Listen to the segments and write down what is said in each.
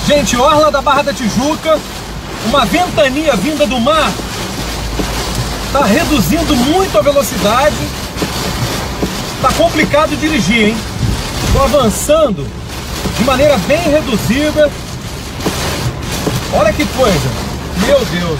Gente, orla da Barra da Tijuca, uma ventania vinda do mar, está reduzindo muito a velocidade, está complicado dirigir, hein? Estou avançando de maneira bem reduzida, olha que coisa, meu Deus!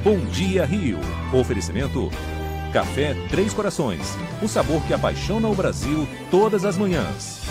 Bom Dia Rio. Oferecimento Café Três Corações. O sabor que apaixona o Brasil todas as manhãs.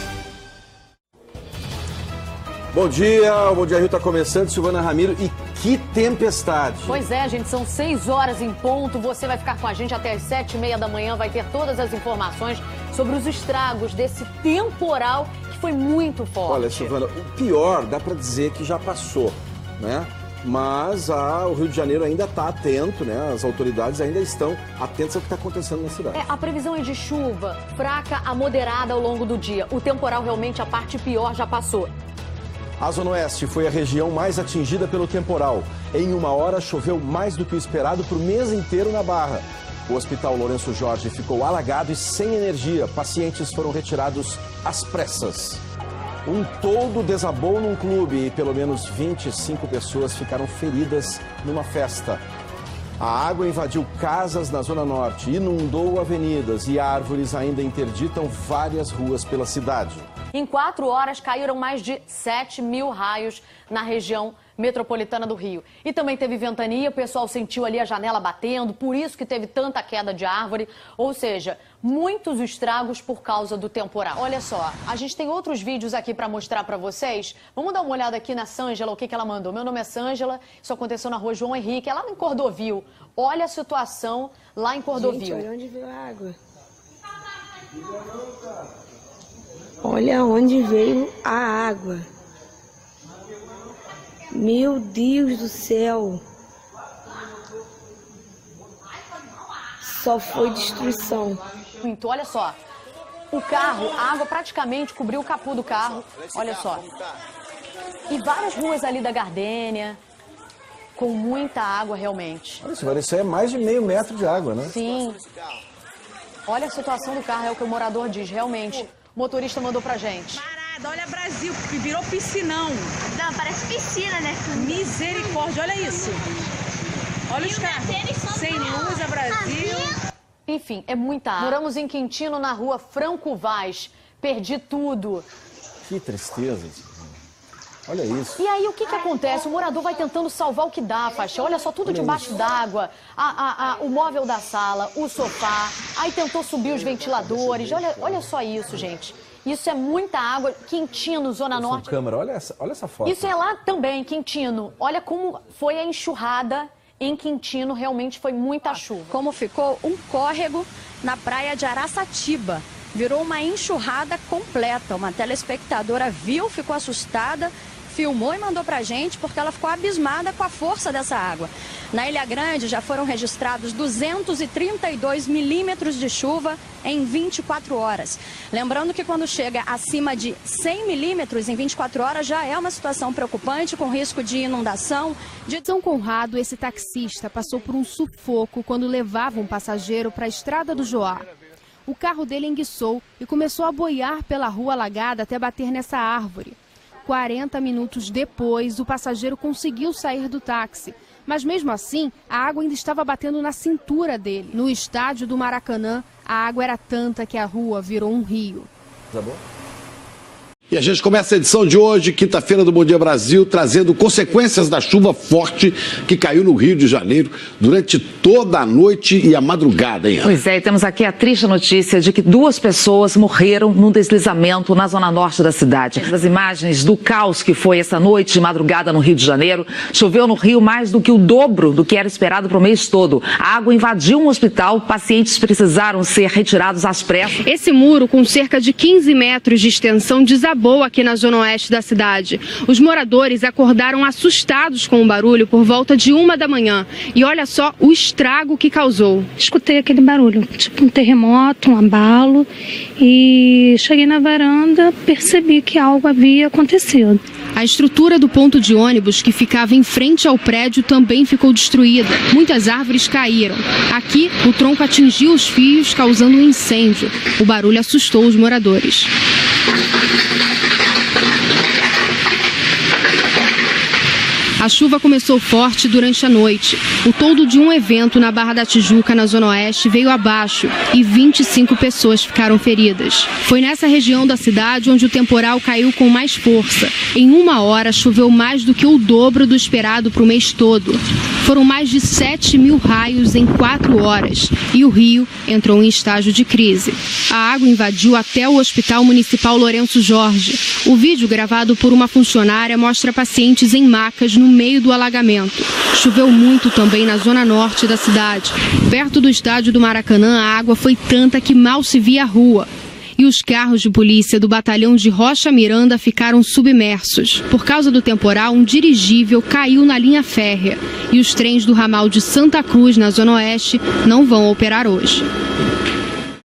Bom dia, o Bom Dia Rio está começando, Silvana Ramiro, e que tempestade! Pois é, gente, são 6 horas em ponto, você vai ficar com a gente até as 7h30 da manhã, vai ter todas as informações sobre os estragos desse temporal que foi muito forte. Olha, Silvana, o pior dá para dizer que já passou, né? Mas o Rio de Janeiro ainda está atento, né? As autoridades ainda estão atentas ao que está acontecendo na cidade. A previsão é de chuva fraca a moderada ao longo do dia. O temporal realmente, a parte pior já passou. A Zona Oeste foi a região mais atingida pelo temporal. Em 1 hora, choveu mais do que o esperado para o mês inteiro na Barra. O Hospital Lourenço Jorge ficou alagado e sem energia. Pacientes foram retirados às pressas. Um toldo desabou num clube e pelo menos 25 pessoas ficaram feridas numa festa. A água invadiu casas na Zona Norte, inundou avenidas e árvores ainda interditam várias ruas pela cidade. Em 4 horas, caíram mais de 7 mil raios na região metropolitana do Rio. E também teve ventania, o pessoal sentiu ali a janela batendo, por isso que teve tanta queda de árvore. Ou seja, muitos estragos por causa do temporal. Olha só, a gente tem outros vídeos aqui para mostrar para vocês. Vamos dar uma olhada aqui na Sângela, o que ela mandou. Meu nome é Sângela, isso aconteceu na rua João Henrique, é lá em Cordovil. Olha a situação lá em Cordovil. Gente, olha onde veio a água. Olha onde veio a água. Meu Deus do céu. Só foi destruição. Muito, olha só. O carro, a água praticamente cobriu o capô do carro. Olha só. E várias ruas ali da Gardênia, com muita água realmente. Olha, Silvana, isso aí é mais de meio metro de água, né? Sim. Olha a situação do carro, é o que o morador diz, realmente. O motorista mandou pra gente. Parada, olha Brasil, virou piscinão. Não, parece piscina, né? Misericórdia, olha isso. Olha os carros. Sem luz, a Brasil. Enfim, é muita água. Moramos em Quintino, na rua Franco Vaz. Perdi tudo. Que tristeza. Olha isso. E aí, o que acontece? O morador vai tentando salvar o que dá, faixa. Olha só, tudo debaixo d'água. O móvel da sala, o sofá. Aí tentou subir os ventiladores. Olha só isso, gente. Isso é muita água. Quintino, Zona Norte. Câmera, olha essa foto. Isso é lá também, Quintino. Olha como foi a enxurrada em Quintino. Realmente foi muita chuva. Como ficou um córrego na praia de Araçatiba. Virou uma enxurrada completa. Uma telespectadora viu, ficou assustada, filmou e mandou pra gente porque ela ficou abismada com a força dessa água. Na Ilha Grande já foram registrados 232 milímetros de chuva em 24 horas. Lembrando que quando chega acima de 100 milímetros em 24 horas já é uma situação preocupante com risco de inundação. De São Conrado, esse taxista passou por um sufoco quando levava um passageiro para a Estrada do Joá. O carro dele enguiçou e começou a boiar pela rua alagada até bater nessa árvore. 40 minutos depois, o passageiro conseguiu sair do táxi. Mas mesmo assim, a água ainda estava batendo na cintura dele. No estádio do Maracanã, a água era tanta que a rua virou um rio. Tá bom? E a gente começa a edição de hoje, quinta-feira do Bom Dia Brasil, trazendo consequências da chuva forte que caiu no Rio de Janeiro durante toda a noite e a madrugada, hein? Pois é, e temos aqui a triste notícia de que 2 pessoas morreram num deslizamento na zona norte da cidade. As imagens do caos que foi essa noite e madrugada no Rio de Janeiro, choveu no Rio mais do que o dobro do que era esperado para o mês todo. A água invadiu um hospital, pacientes precisaram ser retirados às pressas. Esse muro, com cerca de 15 metros de extensão, desabou aqui na zona oeste da cidade. Os moradores acordaram assustados com o barulho por volta de 1 da manhã. E olha só o estrago que causou. Escutei aquele barulho, tipo um terremoto, um abalo, e cheguei na varanda, percebi que algo havia acontecido. A estrutura do ponto de ônibus que ficava em frente ao prédio também ficou destruída. Muitas árvores caíram. Aqui, o tronco atingiu os fios, causando um incêndio. O barulho assustou os moradores. A chuva começou forte durante a noite. O toldo de um evento na Barra da Tijuca, na Zona Oeste, veio abaixo e 25 pessoas ficaram feridas. Foi nessa região da cidade onde o temporal caiu com mais força. Em 1 hora, choveu mais do que o dobro do esperado para o mês todo. Foram mais de 7 mil raios em 4 horas e o Rio entrou em estágio de crise. A água invadiu até o Hospital Municipal Lourenço Jorge. O vídeo gravado por uma funcionária mostra pacientes em macas no meio do alagamento. Choveu muito também na zona norte da cidade. Perto do estádio do Maracanã, a água foi tanta que mal se via a rua. E os carros de polícia do batalhão de Rocha Miranda ficaram submersos. Por causa do temporal, um dirigível caiu na linha férrea. E os trens do ramal de Santa Cruz, na Zona Oeste, não vão operar hoje.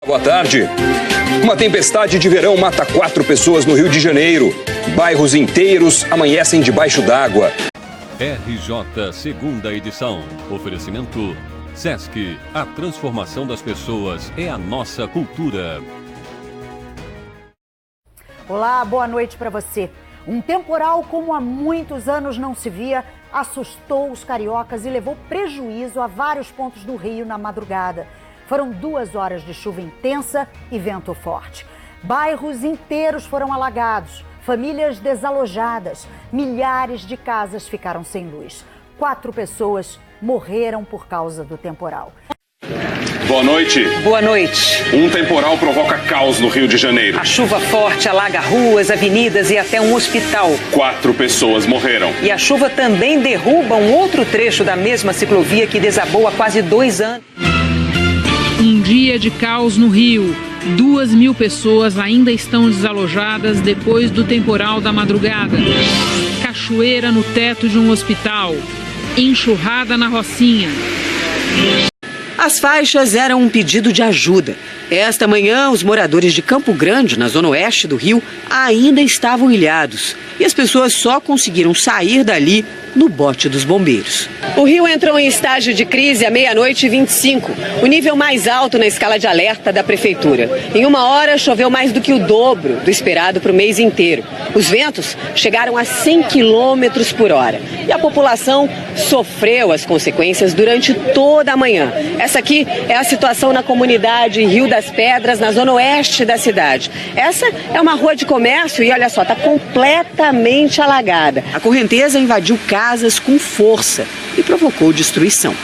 Boa tarde. Uma tempestade de verão mata 4 pessoas no Rio de Janeiro. Bairros inteiros amanhecem debaixo d'água. RJ Segunda Edição. Oferecimento Sesc. A transformação das pessoas é a nossa cultura. Olá, boa noite para você. Um temporal como há muitos anos não se via assustou os cariocas e levou prejuízo a vários pontos do Rio na madrugada. Foram 2 horas de chuva intensa e vento forte. Bairros inteiros foram alagados, famílias desalojadas, milhares de casas ficaram sem luz. 4 pessoas morreram por causa do temporal. Boa noite. Boa noite. Um temporal provoca caos no Rio de Janeiro. A chuva forte alaga ruas, avenidas e até um hospital. 4 pessoas morreram. E a chuva também derruba um outro trecho da mesma ciclovia que desabou há quase 2 anos. Um dia de caos no Rio. 2.000 pessoas ainda estão desalojadas depois do temporal da madrugada. Cachoeira no teto de um hospital. Enxurrada na Rocinha. As faixas eram um pedido de ajuda. Esta manhã, os moradores de Campo Grande, na zona oeste do Rio, ainda estavam ilhados. E as pessoas só conseguiram sair dali no bote dos bombeiros. O Rio entrou em estágio de crise à 00:25, o nível mais alto na escala de alerta da prefeitura. Em 1 hora, choveu mais do que o dobro do esperado para o mês inteiro. Os ventos chegaram a 100 km por hora. E a população sofreu as consequências durante toda a manhã. Essa aqui é a situação na comunidade Rio das Pedras, na zona oeste da cidade. Essa é uma rua de comércio e olha só, está completamente alagada. A correnteza invadiu casas com força e provocou destruição.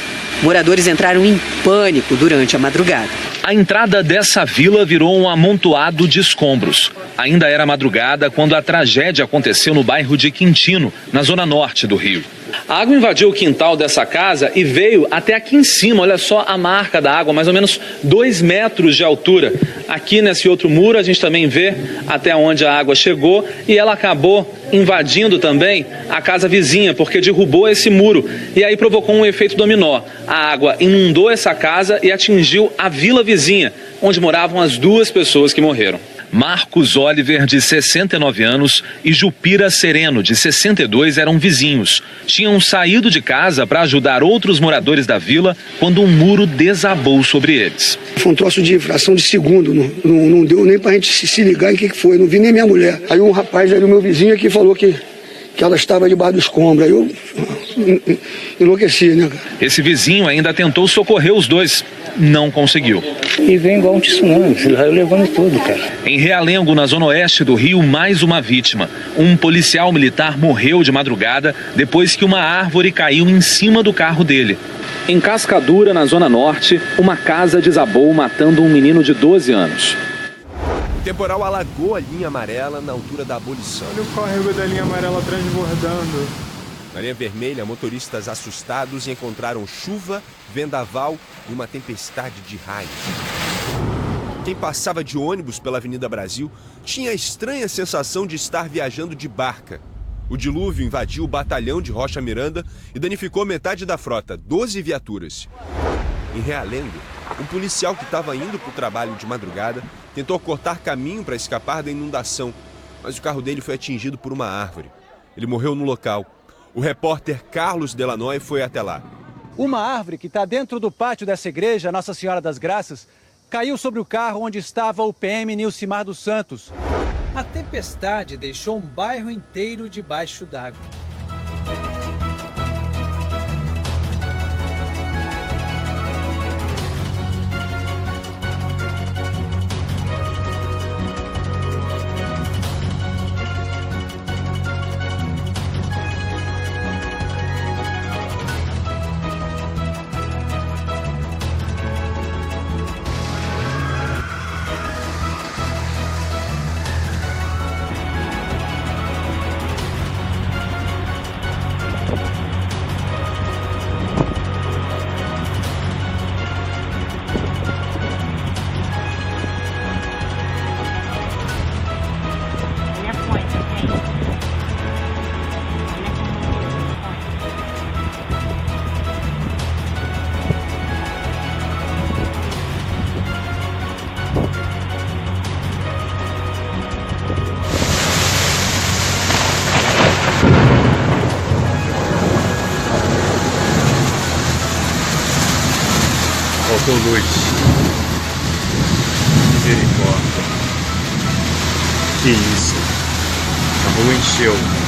Moradores entraram em pânico durante a madrugada. A entrada dessa vila virou um amontoado de escombros. Ainda era madrugada quando a tragédia aconteceu no bairro de Quintino, na zona norte do Rio. A água invadiu o quintal dessa casa e veio até aqui em cima. Olha só a marca da água, mais ou menos 2 metros de altura. Aqui nesse outro muro a gente também vê até onde a água chegou e ela acabou invadindo também a casa vizinha, porque derrubou esse muro e aí provocou um efeito dominó. A água inundou essa casa e atingiu a vila vizinha, onde moravam as 2 pessoas que morreram. Marcos Oliver, de 69 anos, e Jupira Sereno, de 62, eram vizinhos. Tinham saído de casa para ajudar outros moradores da vila quando um muro desabou sobre eles. Foi um troço de fração de segundo, não deu nem pra gente se ligar em que foi, não vi nem minha mulher. Aí um rapaz ali, o meu vizinho aqui, falou que ela estava debaixo do escombro. Aí eu enlouqueci, né, cara? Esse vizinho ainda tentou socorrer os 2. Não conseguiu. E vem igual um tsunami, vai levando tudo, cara. Em Realengo, na zona oeste do Rio, mais uma vítima. Um policial militar morreu de madrugada depois que uma árvore caiu em cima do carro dele. Em Cascadura, na zona norte, uma casa desabou, matando um menino de 12 anos. O temporal alagou a linha amarela na altura da Abolição. Olha o córrego da linha amarela transbordando. Na linha vermelha, motoristas assustados encontraram chuva, vendaval e uma tempestade de raios. Quem passava de ônibus pela Avenida Brasil tinha a estranha sensação de estar viajando de barca. O dilúvio invadiu o batalhão de Rocha Miranda e danificou metade da frota, 12 viaturas. Em Realengo, um policial que estava indo para o trabalho de madrugada tentou cortar caminho para escapar da inundação, mas o carro dele foi atingido por uma árvore. Ele morreu no local. O repórter Carlos Delanoy foi até lá. Uma árvore que está dentro do pátio dessa igreja, Nossa Senhora das Graças, caiu sobre o carro onde estava o PM Nilcimar dos Santos. A tempestade deixou um bairro inteiro debaixo d'água. Faltou luz. Misericórdia. Que isso? A rua encheu.